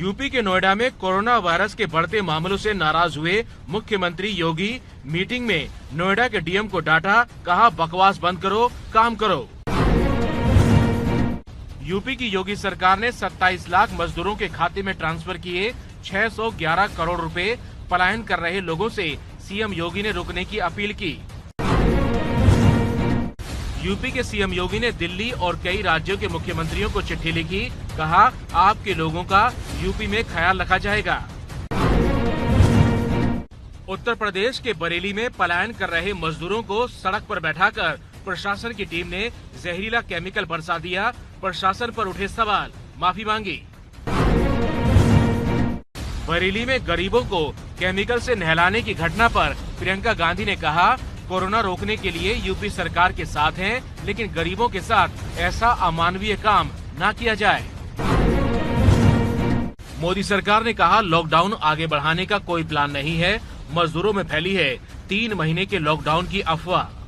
UP के नोएडा में corona virus के बढ़ते मामलों से नाराज हुए मुख्यमंत्री योगी मीटिंग में नोएडा के डीएम को डांटा, कहा बकवास बंद करो, काम करो। यूपी की योगी सरकार ने 27 लाख मजदूरों के खाते में ट्रांसफर किए 611 करोड़ रुपए। पलायन कर रहे लोगों से सीएम योगी ने रुकने की अपील की। यूपी के सीएम योगी ने दिल्ली और कई राज्यों के मुख्यमंत्रियों को चिट्ठी लिखी, कहा आपके लोगों का यूपी में ख्याल रखा जाएगा। उत्तर प्रदेश के बरेली में पलायन कर रहे मजदूरों को सड़क पर बैठाकर प्रशासन की टीम ने जहरीला केमिकल बरसा दिया। प्रशासन पर उठे सवाल, माफी मांगी। बरेली में गरीबों को केमिकल से नहलाने की घटना पर प्रियंका गांधी ने कहा, कोरोना रोकने के लिए यूपी सरकार के साथ हैं, लेकिन गरीबों के साथ ऐसा अमानवीय काम ना किया जाए। मोदी सरकार ने कहा, लॉकडाउन आगे बढ़ाने का कोई प्लान नहीं है। मजदूरों में फैली है 3 महीने के लॉकडाउन की अफवाह।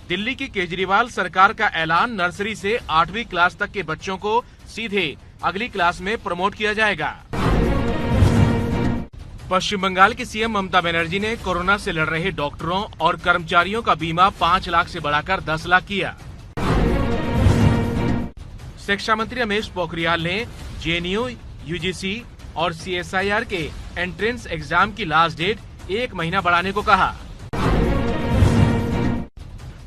दिल्ली की केजरीवाल सरकार का ऐलान, नर्सरी से 8वीं क्लास तक के बच्चों को सीधे अगली क्लास में प्रमोट किया जाएगा। पश्चिम बंगाल की सीएम ममता बनर्जी ने कोरोना से लड़ रहे डॉक्टरों और कर्मचारियों का बीमा 5 लाख से बढ़ाकर 10 लाख किया। शिक्षा मंत्री रमेश पोखरियाल ने जेएनयू, यूजीसी और सीएसआईआर के एंट्रेंस एग्जाम की लास्ट डेट 1 महीना बढ़ाने को कहा।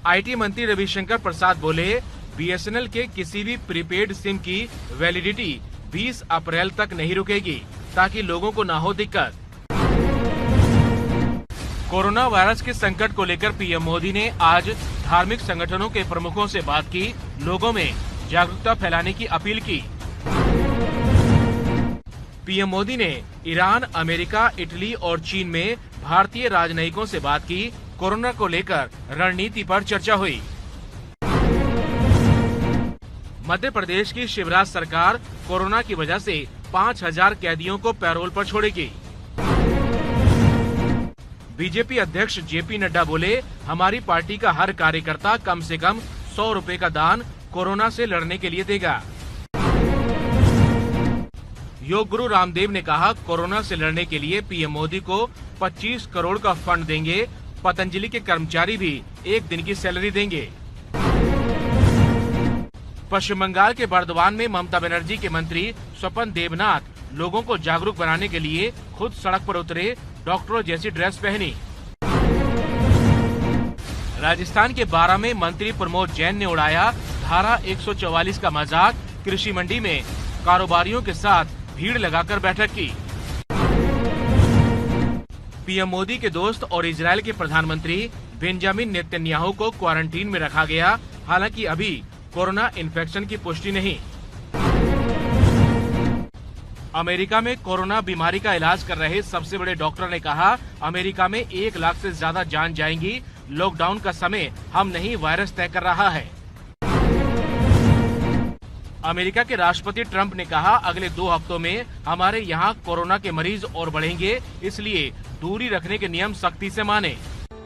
आईटी मंत्री रविशंकर प्रसाद बोले, बीएसएनएल के किसी भी प्रीपेड सिम की वैलिडिटी 20 अप्रैल तक नहीं रुकेगी, ताकि लोगों को ना हो दिक्कत। कोरोना वायरस के संकट को लेकर पीएम मोदी ने आज धार्मिक संगठनों के प्रमुखों से बात की, लोगों में जागरूकता फैलाने की अपील की। पीएम मोदी ने ईरान, अमेरिका, इटली और चीन में भारतीय राजनयिकों से बात की। कोरोना को लेकर रणनीति पर चर्चा हुई। मध्य प्रदेश की शिवराज सरकार कोरोना की वजह से 5000 कैदियों को पैरोल पर छोड़ेगी। बीजेपी अध्यक्ष जेपी नड्डा बोले, हमारी पार्टी का हर कार्यकर्ता कम से कम 100 रुपए का दान कोरोना से लड़ने के लिए देगा। योग गुरु रामदेव ने कहा, कोरोना से लड़ने के लिए पीएम मोदी को 25 करोड़ का फंड देंगे। पतंजलि के कर्मचारी भी 1 दिन की सैलरी देंगे। पश्चिम बंगाल के बर्दवान में ममता बनर्जी के मंत्री स्वपन देवनाथ लोगों को जागरूक बनाने के लिए खुद सड़क पर उतरे, डॉक्टरों जैसी ड्रेस पहनी। राजस्थान के बारां में मंत्री प्रमोद जैन ने उड़ाया धारा 144 का मजाक। कृषि मंडी में कारोबारियों के साथ भीड़ लगाकर बैठक की। पीएम मोदी के दोस्त और इजरायल के प्रधानमंत्री बेंजामिन नेतन्याहू को क्वारंटीन में रखा गया। हालांकि अभी कोरोना इन्फेक्शन की पुष्टि नहीं। अमेरिका में कोरोना बीमारी का इलाज कर रहे सबसे बड़े डॉक्टर ने कहा, अमेरिका में 1 लाख से ज्यादा जान जाएंगी। लॉकडाउन का समय हम नहीं, वायरस तय कर रहा है। अमेरिका के राष्ट्रपति ट्रंप ने कहा, अगले 2 हफ्तों में हमारे यहाँ कोरोना के मरीज और बढ़ेंगे, इसलिए दूरी रखने के नियम सख्ती से माने।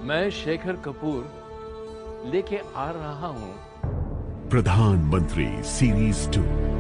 मैं शेखर कपूर लेके आ रहा हूँ प्रधानमंत्री सीरीज 2।